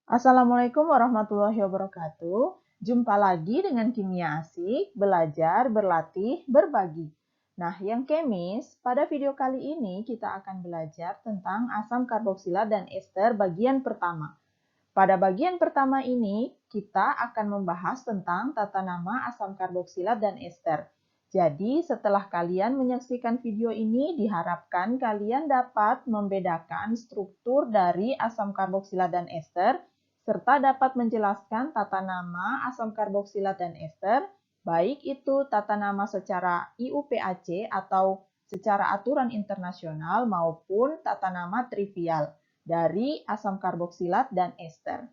Assalamualaikum warahmatullahi wabarakatuh. Jumpa lagi dengan Kimia Asik, belajar, berlatih, berbagi. Nah, yang kemis, pada video kali ini kita akan belajar tentang asam karboksilat dan ester bagian pertama. Pada bagian pertama ini, kita akan membahas tentang tata nama asam karboksilat dan ester. Jadi, setelah kalian menyaksikan video ini, diharapkan kalian dapat membedakan struktur dari asam karboksilat dan ester, serta dapat menjelaskan tata nama asam karboksilat dan ester, baik itu tata nama secara IUPAC atau secara aturan internasional maupun tata nama trivial dari asam karboksilat dan ester.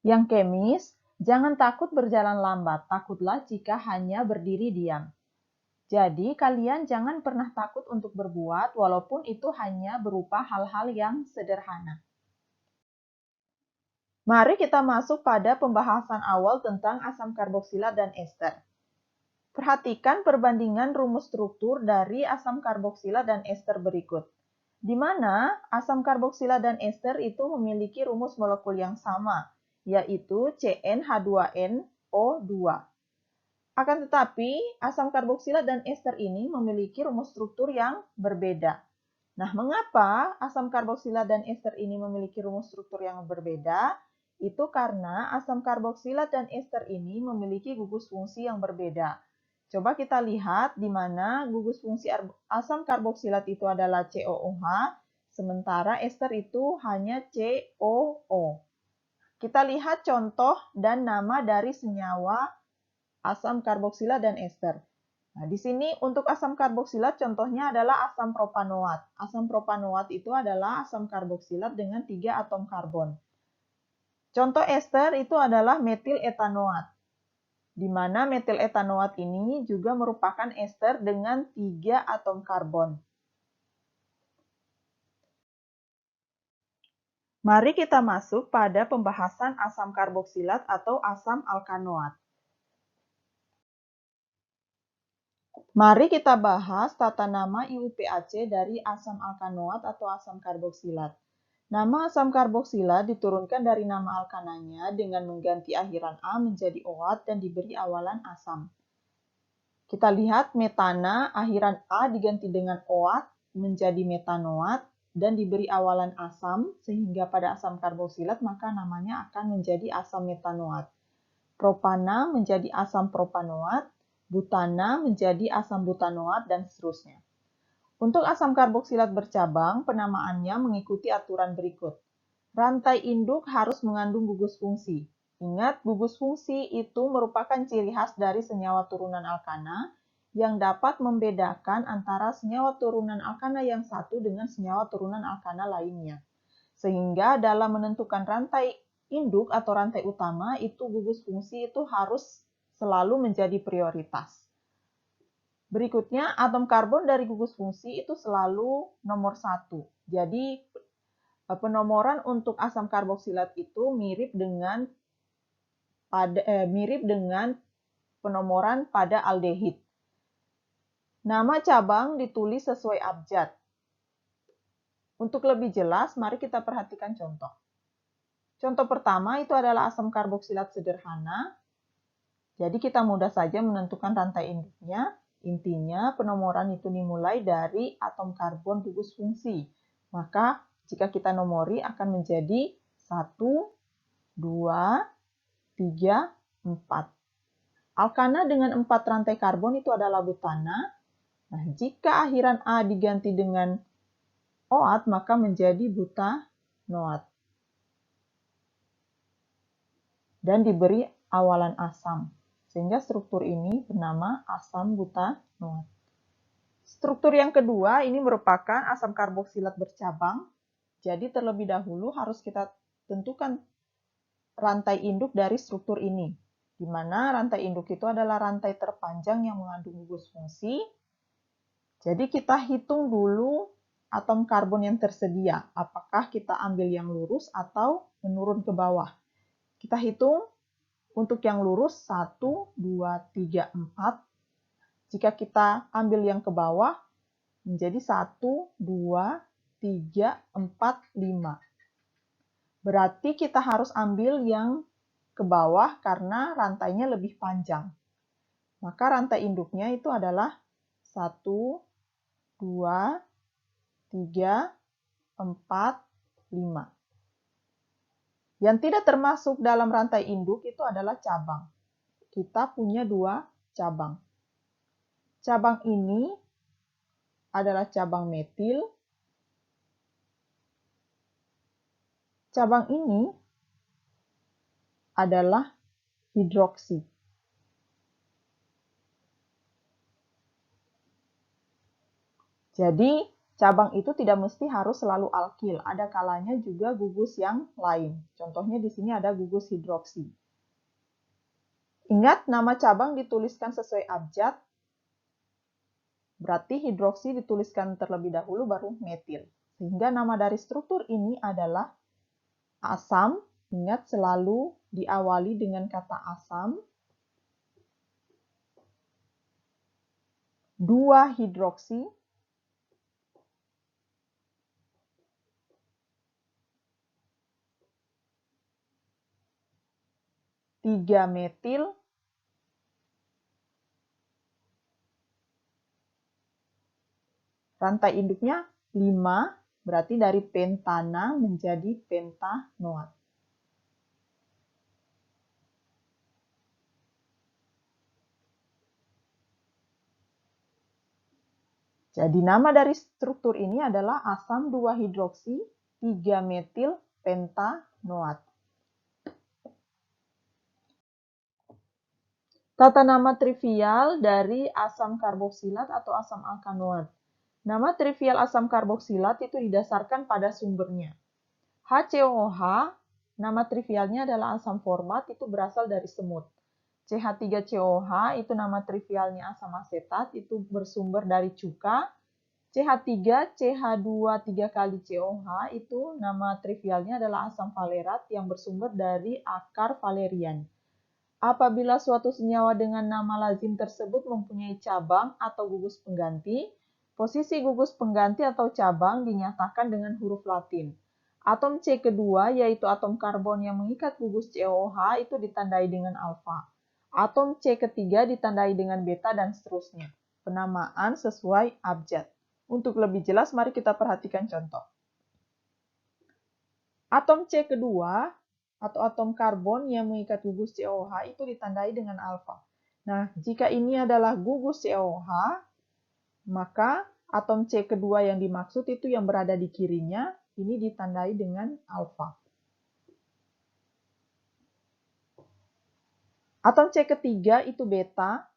Yang kemis, jangan takut berjalan lambat, takutlah jika hanya berdiri diam. Jadi, kalian jangan pernah takut untuk berbuat, walaupun itu hanya berupa hal-hal yang sederhana. Mari kita masuk pada pembahasan awal tentang asam karboksilat dan ester. Perhatikan perbandingan rumus struktur dari asam karboksilat dan ester berikut, di mana asam karboksilat dan ester itu memiliki rumus molekul yang sama, yaitu CnH2nO2. Akan tetapi, asam karboksilat dan ester ini memiliki rumus struktur yang berbeda. Nah, mengapa asam karboksilat dan ester ini memiliki rumus struktur yang berbeda? Itu karena asam karboksilat dan ester ini memiliki gugus fungsi yang berbeda. Coba kita lihat di mana gugus fungsi asam karboksilat itu adalah COOH, sementara ester itu hanya COO. Kita lihat contoh dan nama dari senyawa asam karboksilat dan ester. Nah, di sini untuk asam karboksilat contohnya adalah asam propanoat. Asam propanoat itu adalah asam karboksilat dengan 3 atom karbon. Contoh ester itu adalah metil etanoat, di mana metil etanoat ini juga merupakan ester dengan 3 atom karbon. Mari kita masuk pada pembahasan asam karboksilat atau asam alkanoat. Mari kita bahas tata nama IUPAC dari asam alkanoat atau asam karboksilat. Nama asam karboksilat diturunkan dari nama alkananya dengan mengganti akhiran A menjadi OAT dan diberi awalan asam. Kita lihat metana, akhiran A diganti dengan OAT menjadi metanoat dan diberi awalan asam, sehingga pada asam karboksilat maka namanya akan menjadi asam metanoat. Propana menjadi asam propanoat, butana menjadi asam butanoat, dan seterusnya. Untuk asam karboksilat bercabang, penamaannya mengikuti aturan berikut. Rantai induk harus mengandung gugus fungsi. Ingat, gugus fungsi itu merupakan ciri khas dari senyawa turunan alkana yang dapat membedakan antara senyawa turunan alkana yang satu dengan senyawa turunan alkana lainnya. Sehingga dalam menentukan rantai induk atau rantai utama, itu gugus fungsi itu harus selalu menjadi prioritas. Berikutnya, atom karbon dari gugus fungsi itu selalu nomor 1. Jadi, penomoran untuk asam karboksilat itu mirip dengan penomoran pada aldehid. Nama cabang ditulis sesuai abjad. Untuk lebih jelas, mari kita perhatikan contoh. Contoh pertama itu adalah asam karboksilat sederhana. Jadi kita mudah saja menentukan rantai induknya. Intinya penomoran itu dimulai dari atom karbon gugus fungsi. Maka jika kita nomori akan menjadi 1, 2, 3, 4. Alkana dengan 4 rantai karbon itu adalah butana. Nah, jika akhiran A diganti dengan OAT, maka menjadi butanoat. Dan diberi awalan asam. Sehingga struktur ini bernama asam butanoat. Struktur yang kedua ini merupakan asam karboksilat bercabang. Jadi terlebih dahulu harus kita tentukan rantai induk dari struktur ini. Di mana rantai induk itu adalah rantai terpanjang yang mengandung gugus fungsi. Jadi kita hitung dulu atom karbon yang tersedia. Apakah kita ambil yang lurus atau menurun ke bawah. Kita hitung untuk yang lurus 1, 2, 3, 4. Jika kita ambil yang ke bawah menjadi 1, 2, 3, 4, 5. Berarti kita harus ambil yang ke bawah karena rantainya lebih panjang. Maka rantai induknya itu adalah 1, 2, 3, 4, 5. Yang tidak termasuk dalam rantai induk itu adalah cabang. Kita punya 2 cabang. Cabang ini adalah cabang metil. Cabang ini adalah hidroksi. Jadi, cabang itu tidak mesti harus selalu alkil. Ada kalanya juga gugus yang lain. Contohnya di sini ada gugus hidroksi. Ingat, nama cabang dituliskan sesuai abjad. Berarti hidroksi dituliskan terlebih dahulu baru metil. Sehingga nama dari struktur ini adalah asam. Ingat, selalu diawali dengan kata asam. 2 hidroksi. 3 metil. Rantai induknya 5, berarti dari pentana menjadi pentanoat. Jadi nama dari struktur ini adalah asam 2 hidroksi 3 metil pentanoat. Tata nama trivial dari asam karboksilat atau asam alkanoat. Nama trivial asam karboksilat itu didasarkan pada sumbernya. HCOOH, nama trivialnya adalah asam format, itu berasal dari semut. CH3COH itu nama trivialnya asam asetat, itu bersumber dari cuka. CH3, CH2 3 kali COH itu nama trivialnya adalah asam valerat yang bersumber dari akar valerian. Apabila suatu senyawa dengan nama lazim tersebut mempunyai cabang atau gugus pengganti, posisi gugus pengganti atau cabang dinyatakan dengan huruf Latin. Atom C kedua, yaitu atom karbon yang mengikat gugus COH, itu ditandai dengan alfa. Atom C ketiga ditandai dengan beta dan seterusnya. Penamaan sesuai abjad. Untuk lebih jelas, mari kita perhatikan contoh. Atom C kedua atau atom karbon yang mengikat gugus COH itu ditandai dengan alfa. Nah, jika ini adalah gugus COH, maka atom C kedua yang dimaksud itu yang berada di kirinya, ini ditandai dengan alfa. Atom C ketiga itu beta,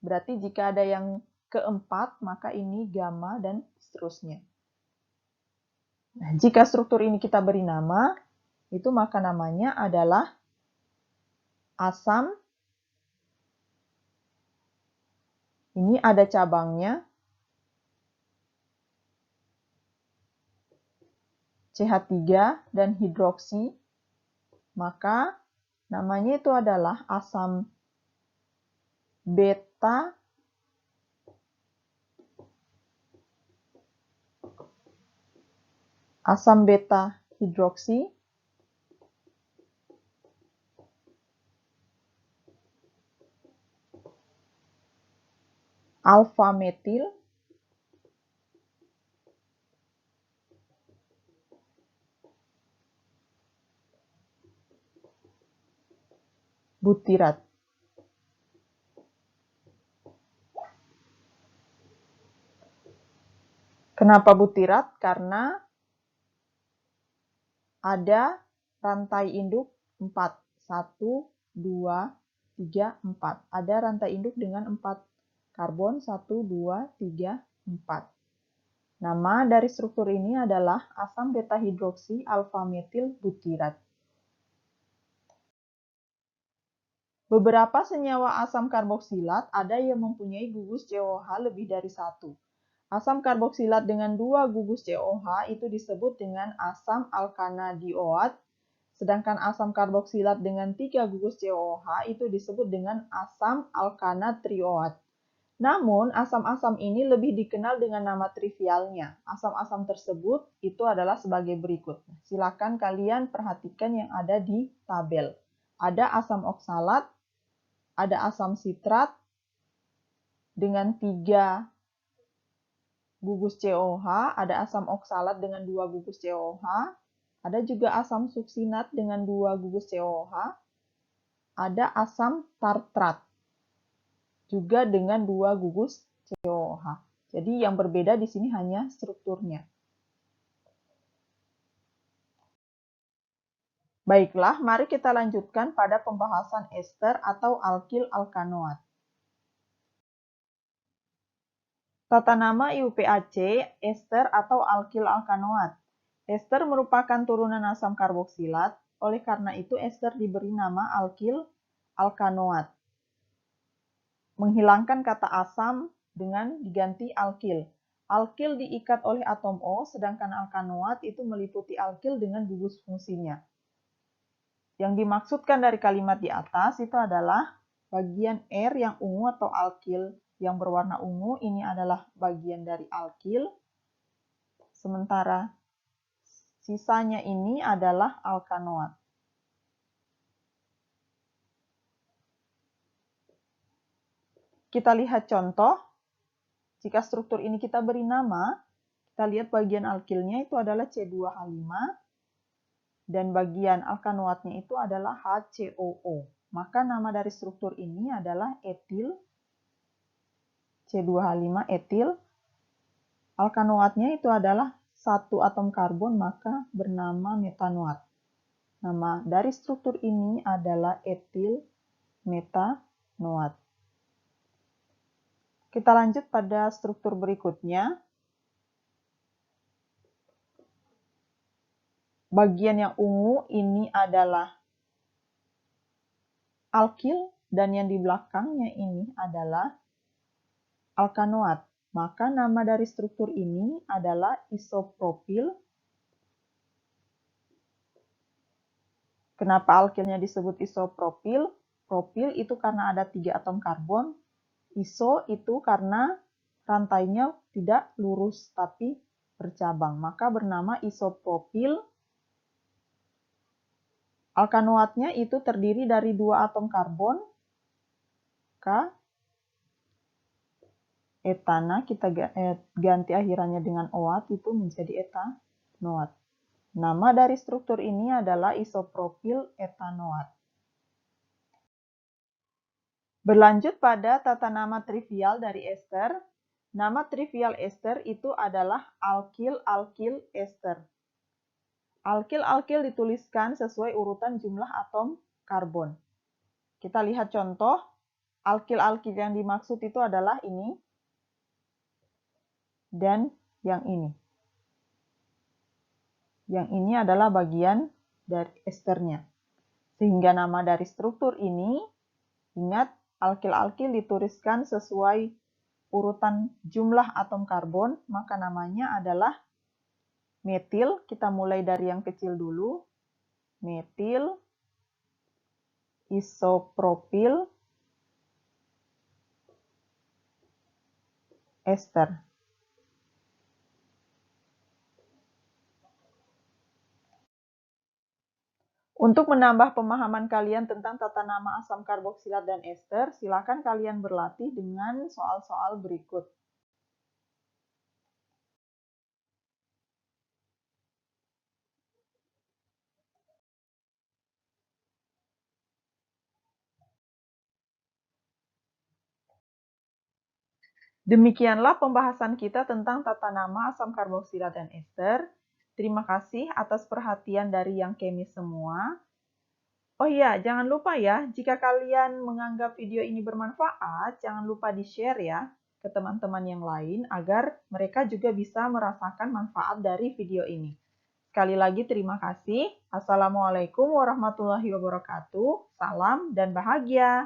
berarti jika ada yang keempat, maka ini gamma dan seterusnya. Nah, jika struktur ini kita beri nama, itu maka namanya adalah asam. Ini ada cabangnya. CH3 dan hidroksi. Maka namanya itu adalah asam beta hidroksi alfa metil butirat. Kenapa butirat? Karena ada rantai induk 4. 1, 2, 3, 4. Ada rantai induk dengan 4 karbon. 1, 2, 3, 4. Nama dari struktur ini adalah asam beta hidroksi alfa metil butirat. Beberapa senyawa asam karboksilat ada yang mempunyai gugus COH lebih dari 1. Asam karboksilat dengan 2 gugus COH itu disebut dengan asam alkanadioat, sedangkan asam karboksilat dengan 3 gugus COH itu disebut dengan asam alkanatrioat. Namun, asam-asam ini lebih dikenal dengan nama trivialnya. Asam-asam tersebut itu adalah sebagai berikut. Silakan kalian perhatikan yang ada di tabel. Ada asam oksalat, ada asam sitrat dengan 3 gugus COH, ada asam oksalat dengan 2 gugus COH, ada juga asam suksinat dengan 2 gugus COH, ada asam tartrat juga dengan 2 gugus COH. Jadi yang berbeda di sini hanya strukturnya. Baiklah, mari kita lanjutkan pada pembahasan ester atau alkil alkanoat. Tata nama IUPAC, ester atau alkil alkanoat. Ester merupakan turunan asam karboksilat, oleh karena itu ester diberi nama alkil alkanoat. Menghilangkan kata asam dengan diganti alkil. Alkil diikat oleh atom O, sedangkan alkanoat itu meliputi alkil dengan gugus fungsinya. Yang dimaksudkan dari kalimat di atas itu adalah bagian R yang ungu atau alkil yang berwarna ungu, ini adalah bagian dari alkil, sementara sisanya ini adalah alkanoat. Kita lihat contoh. Jika struktur ini kita beri nama, kita lihat bagian alkilnya itu adalah C2H5, dan bagian alkanoatnya itu adalah HCOO. Maka nama dari struktur ini adalah etil, C2H5 etil. Alkanoatnya itu adalah satu atom karbon, maka bernama metanoat. Nama dari struktur ini adalah etil metanoat. Kita lanjut pada struktur berikutnya. Bagian yang ungu ini adalah alkil dan yang di belakangnya ini adalah alkanoat. Maka nama dari struktur ini adalah isopropil. Kenapa alkilnya disebut isopropil? Propil itu karena ada 3 atom karbon. Iso itu karena rantainya tidak lurus tapi bercabang. Maka bernama isopropil. Alkanoatnya itu terdiri dari 2 atom karbon. K. Etana, kita ganti akhirannya dengan oat, itu menjadi etanoat. Nama dari struktur ini adalah isopropil etanoat. Berlanjut pada tata nama trivial dari ester. Nama trivial ester itu adalah alkil-alkil ester. Alkil-alkil dituliskan sesuai urutan jumlah atom karbon. Kita lihat contoh. Alkil-alkil yang dimaksud itu adalah ini dan yang ini. Yang ini adalah bagian dari esternya. Sehingga nama dari struktur ini, ingat, alkil-alkil dituliskan sesuai urutan jumlah atom karbon, maka namanya adalah metil. Kita mulai dari yang kecil dulu. Metil, isopropil, ester. Untuk menambah pemahaman kalian tentang tata nama asam karboksilat dan ester, silakan kalian berlatih dengan soal-soal berikut. Demikianlah pembahasan kita tentang tata nama asam karboksilat dan ester. Terima kasih atas perhatian dari yang kemis semua. Oh iya, jangan lupa ya, jika kalian menganggap video ini bermanfaat, jangan lupa di-share ya ke teman-teman yang lain agar mereka juga bisa merasakan manfaat dari video ini. Sekali lagi terima kasih. Assalamualaikum warahmatullahi wabarakatuh. Salam dan bahagia.